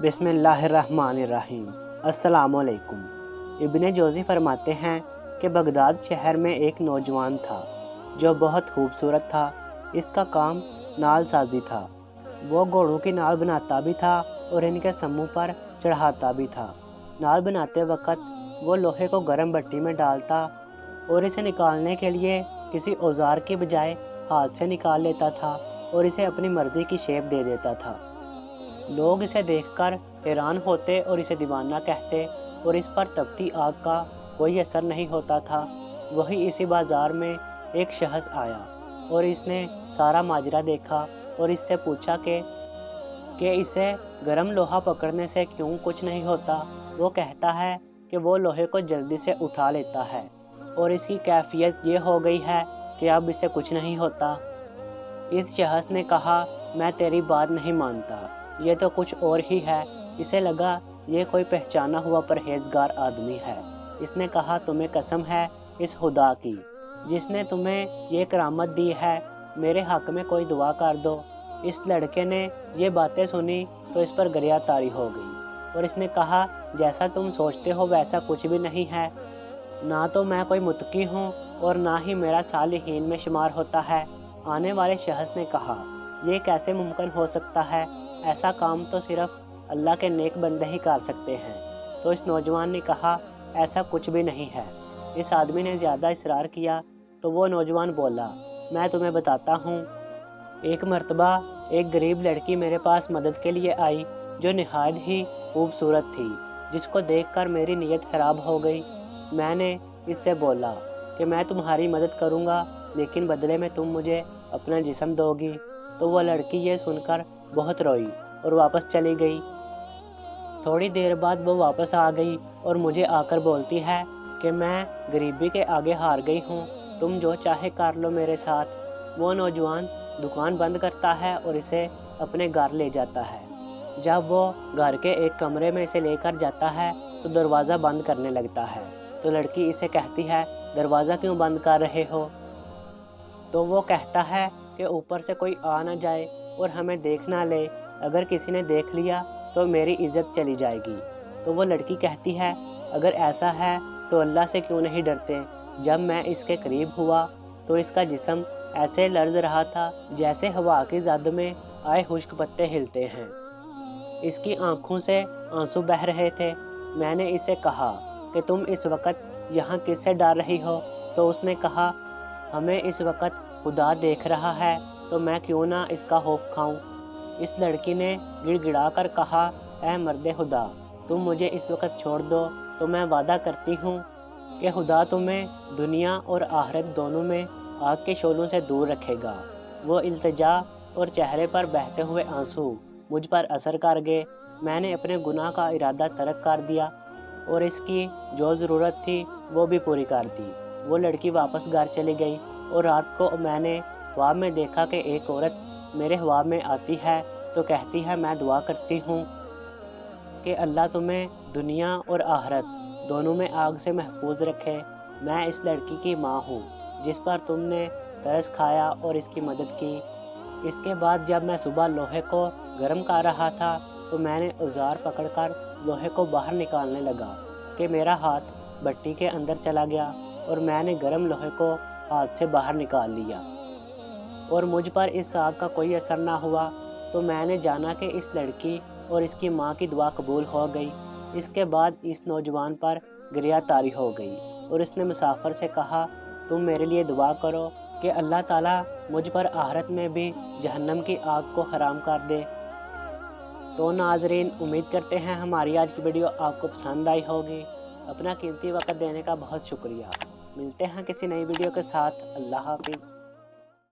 बिस्मिल्लाहिर्रहमानिर्रहीम। अस्सलाम वालेकुम। इब्ने जोज़ी फरमाते हैं कि बगदाद शहर में एक नौजवान था जो बहुत खूबसूरत था। इसका काम नाल साजी था। वो घोड़ों की नाल बनाता भी था और इनके समूह पर चढ़ाता भी था। नाल बनाते वक्त वो लोहे को गर्म भट्टी में डालता और इसे निकालने के लिए किसी औजार की बजाय हाथ से निकाल लेता था और इसे अपनी मर्ज़ी की शेप दे देता था। लोग इसे देखकर हैरान होते और इसे दीवाना कहते और इस पर तपती आग का कोई असर नहीं होता था। वही इसी बाज़ार में एक शख्स आया और इसने सारा माजरा देखा और इससे पूछा कि इसे गर्म लोहा पकड़ने से क्यों कुछ नहीं होता। वो कहता है कि वो लोहे को जल्दी से उठा लेता है और इसकी कैफियत ये हो गई है कि अब इसे कुछ नहीं होता। इस शख्स ने कहा, मैं तेरी बात नहीं मानता, ये तो कुछ और ही है। इसे लगा ये कोई पहचाना हुआ परहेजगार आदमी है। इसने कहा, तुम्हें कसम है इस खुदा की जिसने तुम्हें ये करामत दी है, मेरे हक़ में कोई दुआ कर दो। इस लड़के ने ये बातें सुनी तो इस पर गरिया तारी हो गई और इसने कहा, जैसा तुम सोचते हो वैसा कुछ भी नहीं है। ना तो मैं कोई मुत्तकी हूँ और ना ही मेरा सालिहीन में शुमार होता है। आने वाले शख्स ने कहा, ये कैसे मुमकिन हो सकता है? ऐसा काम तो सिर्फ अल्लाह के नेक बंदे ही कर सकते हैं। तो इस नौजवान ने कहा, ऐसा कुछ भी नहीं है। इस आदमी ने ज़्यादा इसरार किया तो वो नौजवान बोला, मैं तुम्हें बताता हूँ। एक मर्तबा एक गरीब लड़की मेरे पास मदद के लिए आई जो निहायत ही खूबसूरत थी, जिसको देखकर मेरी नीयत ख़राब हो गई। मैंने इससे बोला कि मैं तुम्हारी मदद करूँगा लेकिन बदले में तुम मुझे अपना जिस्म दोगी। तो वह लड़की ये सुनकर बहुत रोई और वापस चली गई। थोड़ी देर बाद वो वापस आ गई और मुझे आकर बोलती है कि मैं गरीबी के आगे हार गई हूँ, तुम जो चाहे कर लो मेरे साथ। वो नौजवान दुकान बंद करता है और इसे अपने घर ले जाता है। जब वो घर के एक कमरे में इसे लेकर जाता है तो दरवाज़ा बंद करने लगता है। तो लड़की इसे कहती है, दरवाज़ा क्यों बंद कर रहे हो? तो वो कहता है कि ऊपर से कोई आ ना जाए और हमें देख ना ले। अगर किसी ने देख लिया तो मेरी इज़्ज़त चली जाएगी। तो वो लड़की कहती है, अगर ऐसा है तो अल्लाह से क्यों नहीं डरते? जब मैं इसके करीब हुआ तो इसका जिस्म ऐसे लर्ज़ रहा था जैसे हवा की ज़द में आए खुश्क पत्ते हिलते हैं। इसकी आँखों से आंसू बह रहे थे। मैंने इसे कहा कि तुम इस वक्त यहाँ किससे डर रही हो? तो उसने कहा, हमें इस वक्त खुदा देख रहा है तो मैं क्यों ना इसका खौफ खाऊं। इस लड़की ने गिड़गिड़ा कर कहा, ऐ मर्दे खुदा, तुम मुझे इस वक्त छोड़ दो तो मैं वादा करती हूँ कि खुदा तुम्हें दुनिया और आखिरत दोनों में आग के शोलों से दूर रखेगा। वो इल्तिजा और चेहरे पर बहते हुए आंसू मुझ पर असर कर गए। मैंने अपने गुनाह का इरादा तर्क कर दिया और इसकी जो ज़रूरत थी वो भी पूरी कर दी। वो लड़की वापस घर चली गई और रात को मैंने ख्वाब में देखा कि एक औरत मेरे ख्वाब में आती है तो कहती है, मैं दुआ करती हूँ कि अल्लाह तुम्हें दुनिया और आखिरत दोनों में आग से महफूज रखे। मैं इस लड़की की माँ हूँ जिस पर तुमने तरस खाया और इसकी मदद की। इसके बाद जब मैं सुबह लोहे को गर्म कर रहा था तो मैंने औजार पकड़कर लोहे को बाहर निकालने लगा कि मेरा हाथ भट्टी के अंदर चला गया और मैंने गर्म लोहे को हाथ से बाहर निकाल लिया और मुझ पर इस आग का कोई असर ना हुआ। तो मैंने जाना कि इस लड़की और इसकी माँ की दुआ कबूल हो गई। इसके बाद इस नौजवान पर गरिया तारी हो गई और इसने मुसाफिर से कहा, तुम मेरे लिए दुआ करो कि अल्लाह ताला मुझ पर आखिरत में भी जहन्नम की आग को हराम कर दे। तो नाजरीन, उम्मीद करते हैं हमारी आज की वीडियो आपको पसंद आई होगी। अपना कीमती वक्त देने का बहुत शुक्रिया। मिलते हैं किसी नई वीडियो के साथ। अल्लाह हाफिज़।